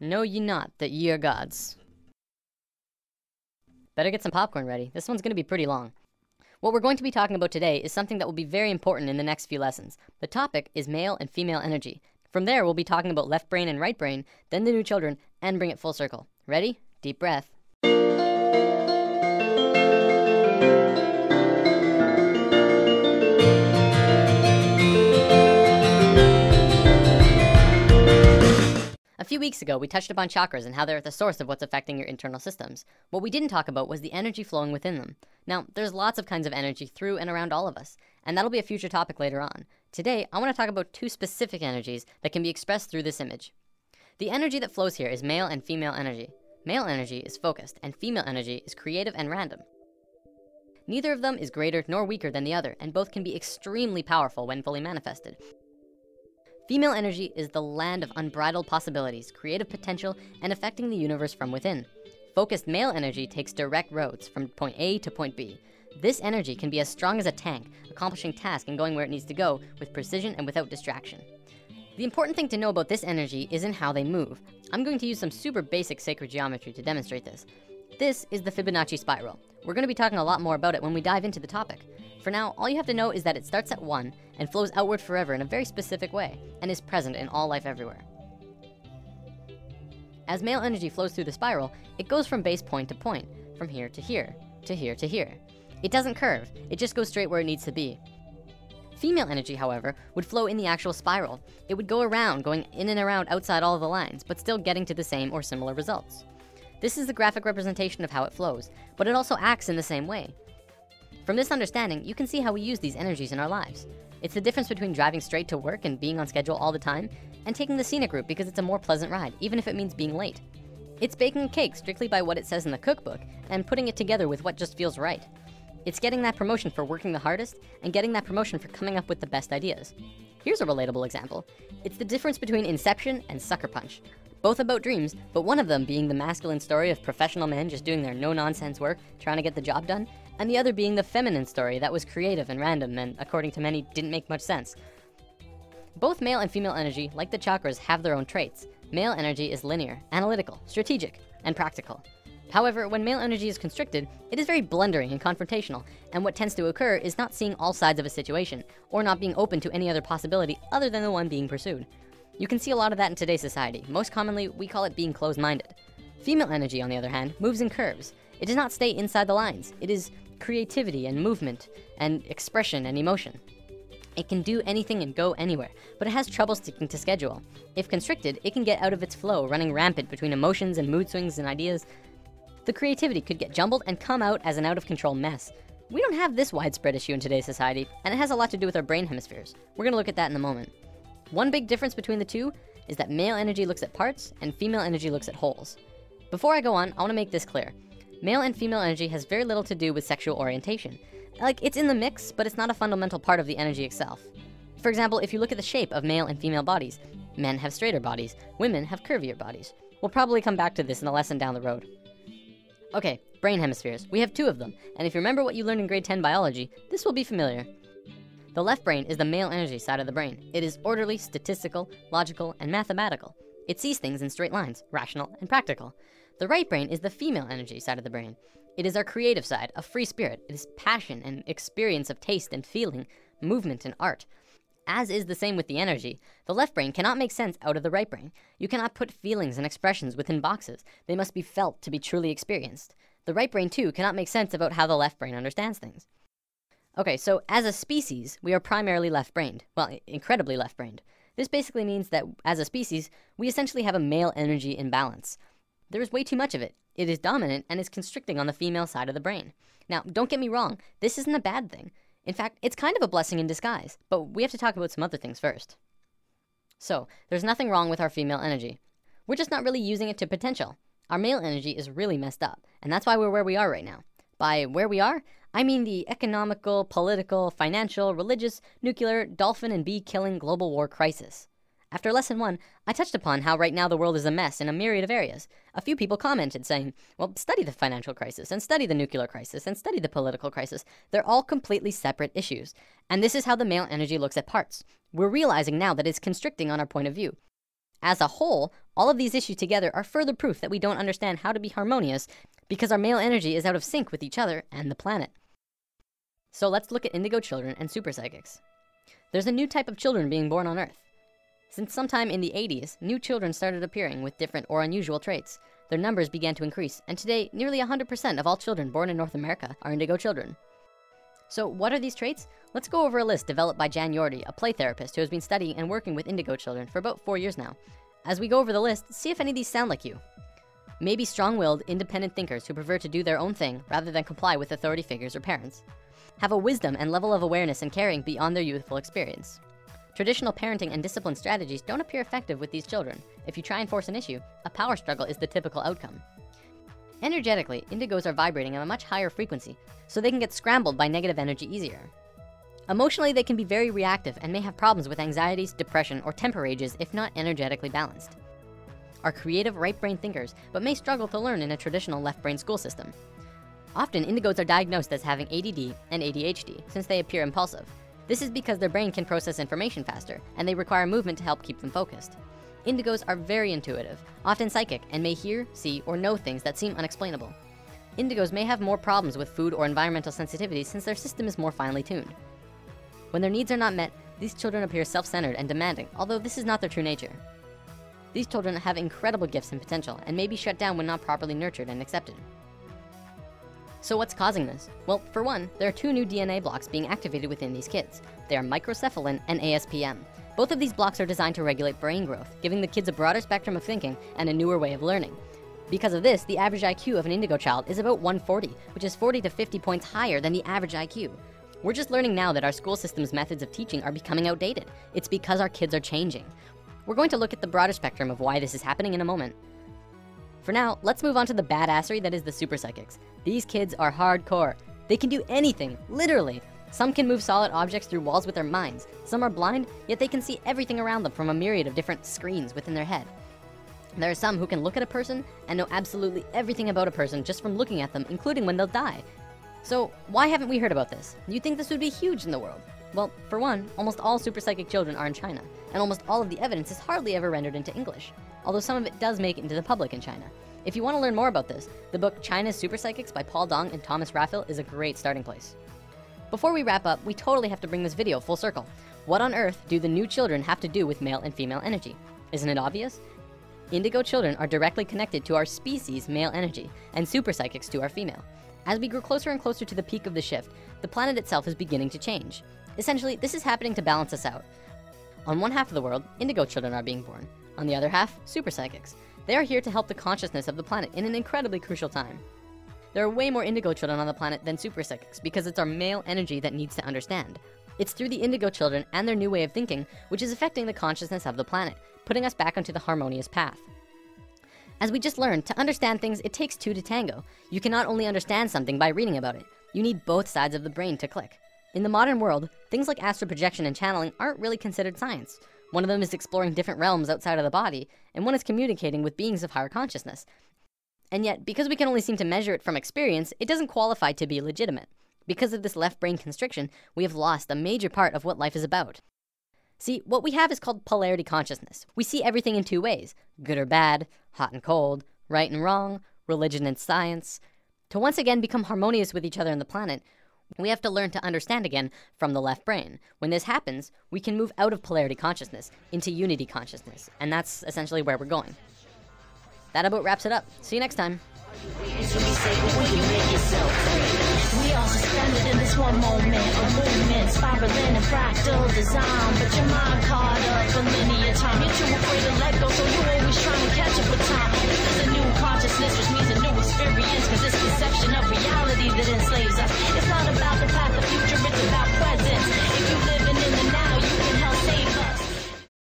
Know ye not that ye are gods? Better get some popcorn ready. This one's going to be pretty long. What we're going to be talking about today is something that will be very important in the next few lessons. The topic is male and female energy. From there, we'll be talking about left brain and right brain, then the new children, and bring it full circle. Ready? Deep breath. A few weeks ago, we touched upon chakras and how they're at the source of what's affecting your internal systems. What we didn't talk about was the energy flowing within them. Now, there's lots of kinds of energy through and around all of us, and that'll be a future topic later on. Today, I want to talk about two specific energies that can be expressed through this image. The energy that flows here is male and female energy. Male energy is focused, and female energy is creative and random. Neither of them is greater nor weaker than the other, and both can be extremely powerful when fully manifested. Female energy is the land of unbridled possibilities, creative potential, and affecting the universe from within. Focused male energy takes direct roads from point A to point B. This energy can be as strong as a tank, accomplishing tasks and going where it needs to go with precision and without distraction. The important thing to know about this energy isn't how they move. I'm going to use some super basic sacred geometry to demonstrate this. This is the Fibonacci spiral. We're going to be talking a lot more about it when we dive into the topic. For now, all you have to know is that it starts at 1 and flows outward forever in a very specific way and is present in all life everywhere. As male energy flows through the spiral, it goes from base point to point, from here to here, to here to here. It doesn't curve, it just goes straight where it needs to be. Female energy, however, would flow in the actual spiral. It would go around, going in and around outside all of the lines, but still getting to the same or similar results. This is the graphic representation of how it flows, but it also acts in the same way. From this understanding, you can see how we use these energies in our lives. It's the difference between driving straight to work and being on schedule all the time, and taking the scenic route because it's a more pleasant ride, even if it means being late. It's baking a cake strictly by what it says in the cookbook, and putting it together with what just feels right. It's getting that promotion for working the hardest, and getting that promotion for coming up with the best ideas. Here's a relatable example. It's the difference between Inception and Sucker Punch. Both about dreams, but one of them being the masculine story of professional men just doing their no-nonsense work, trying to get the job done, and the other being the feminine story that was creative and random and, according to many, didn't make much sense. Both male and female energy, like the chakras, have their own traits. Male energy is linear, analytical, strategic, and practical. However, when male energy is constricted, it is very blundering and confrontational, and what tends to occur is not seeing all sides of a situation, or not being open to any other possibility other than the one being pursued. You can see a lot of that in today's society. Most commonly, we call it being closed-minded. Female energy, on the other hand, moves in curves. It does not stay inside the lines. It is creativity and movement and expression and emotion. It can do anything and go anywhere, but it has trouble sticking to schedule. If constricted, it can get out of its flow, running rampant between emotions and mood swings and ideas. The creativity could get jumbled and come out as an out-of-control mess. We don't have this widespread issue in today's society, and it has a lot to do with our brain hemispheres. We're gonna look at that in a moment. One big difference between the two is that male energy looks at parts and female energy looks at wholes. Before I go on, I wanna make this clear. Male and female energy has very little to do with sexual orientation. Like, it's in the mix, but it's not a fundamental part of the energy itself. For example, if you look at the shape of male and female bodies, men have straighter bodies, women have curvier bodies. We'll probably come back to this in a lesson down the road. Okay, brain hemispheres. We have two of them, and if you remember what you learned in grade 10 biology, this will be familiar. The left brain is the male energy side of the brain. It is orderly, statistical, logical, and mathematical. It sees things in straight lines, rational and practical. The right brain is the female energy side of the brain. It is our creative side, a free spirit. It is passion and experience of taste and feeling, movement and art. As is the same with the energy, the left brain cannot make sense out of the right brain. You cannot put feelings and expressions within boxes. They must be felt to be truly experienced. The right brain, too, cannot make sense about how the left brain understands things. Okay, so as a species, we are primarily left-brained. Well, incredibly left-brained. This basically means that as a species, we essentially have a male energy imbalance. There is way too much of it. It is dominant and is constricting on the female side of the brain. Now, don't get me wrong, this isn't a bad thing. In fact, it's kind of a blessing in disguise, but we have to talk about some other things first. So, there's nothing wrong with our female energy. We're just not really using it to potential. Our male energy is really messed up, and that's why we're where we are right now. By where we are, I mean the economical, political, financial, religious, nuclear, dolphin and bee killing global war crisis. After lesson 1, I touched upon how right now the world is a mess in a myriad of areas. A few people commented saying, well, study the financial crisis, and study the nuclear crisis, and study the political crisis. They're all completely separate issues. And this is how the male energy looks at parts. We're realizing now that it's constricting on our point of view. As a whole, all of these issues together are further proof that we don't understand how to be harmonious because our male energy is out of sync with each other and the planet. So let's look at indigo children and super psychics. There's a new type of children being born on Earth. Since sometime in the 80s, new children started appearing with different or unusual traits. Their numbers began to increase, and today, nearly 100% of all children born in North America are indigo children. So what are these traits? Let's go over a list developed by Jan Yordi, a play therapist who has been studying and working with indigo children for about 4 years now. As we go over the list, see if any of these sound like you. Maybe strong-willed, independent thinkers who prefer to do their own thing rather than comply with authority figures or parents. Have a wisdom and level of awareness and caring beyond their youthful experience. Traditional parenting and discipline strategies don't appear effective with these children. If you try and force an issue, a power struggle is the typical outcome. Energetically, indigos are vibrating at a much higher frequency, so they can get scrambled by negative energy easier. Emotionally, they can be very reactive and may have problems with anxieties, depression, or temper rages if not energetically balanced. Are creative right brain thinkers, but may struggle to learn in a traditional left brain school system. Often, indigos are diagnosed as having ADD and ADHD since they appear impulsive. This is because their brain can process information faster, and they require movement to help keep them focused. Indigos are very intuitive, often psychic, and may hear, see, or know things that seem unexplainable. Indigos may have more problems with food or environmental sensitivity since their system is more finely tuned. When their needs are not met, these children appear self-centered and demanding, although this is not their true nature. These children have incredible gifts and potential and may be shut down when not properly nurtured and accepted. So what's causing this? Well, for one, there are 2 new DNA blocks being activated within these kids. They are microcephalin and ASPM. Both of these blocks are designed to regulate brain growth, giving the kids a broader spectrum of thinking and a newer way of learning. Because of this, the average IQ of an indigo child is about 140, which is 40 to 50 points higher than the average IQ. We're just learning now that our school system's methods of teaching are becoming outdated. It's because our kids are changing. We're going to look at the broader spectrum of why this is happening in a moment. For now, let's move on to the badassery that is the super psychics. These kids are hardcore. They can do anything, literally. Some can move solid objects through walls with their minds. Some are blind, yet they can see everything around them from a myriad of different screens within their head. There are some who can look at a person and know absolutely everything about a person just from looking at them, including when they'll die. So why haven't we heard about this? You'd think this would be huge in the world. Well, for one, almost all super psychic children are in China, and almost all of the evidence is hardly ever rendered into English, although some of it does make it into the public in China. If you want to learn more about this, the book China's Super Psychics by Paul Dong and Thomas Raphael is a great starting place. Before we wrap up, we totally have to bring this video full circle. What on earth do the new children have to do with male and female energy? Isn't it obvious? Indigo children are directly connected to our species' male energy, and super psychics to our female. As we grow closer and closer to the peak of the shift, the planet itself is beginning to change. Essentially, this is happening to balance us out. On one half of the world, indigo children are being born. On the other half, super psychics. They are here to help the consciousness of the planet in an incredibly crucial time. There are way more indigo children on the planet than super psychics because it's our male energy that needs to understand. It's through the indigo children and their new way of thinking, which is affecting the consciousness of the planet, putting us back onto the harmonious path. As we just learned, to understand things, it takes 2 to tango. You cannot only understand something by reading about it. You need both sides of the brain to click. In the modern world, things like astral projection and channeling aren't really considered science. One of them is exploring different realms outside of the body, and one is communicating with beings of higher consciousness. And yet, because we can only seem to measure it from experience, it doesn't qualify to be legitimate. Because of this left brain constriction, we have lost a major part of what life is about. See, what we have is called polarity consciousness. We see everything in 2 ways, good or bad, hot and cold, right and wrong, religion and science. To once again become harmonious with each other on the planet, we have to learn to understand again from the left brain. When this happens, we can move out of polarity consciousness into unity consciousness, and that's essentially where we're going. That about wraps it up. See you next time. We are suspended in this one moment of movement, spiraling in fractal design. But your mind caught up in linear time. You're too afraid to let go, so you're always trying to catch up with time. This is a new consciousness, which means a new experience, cause it's conception of reality.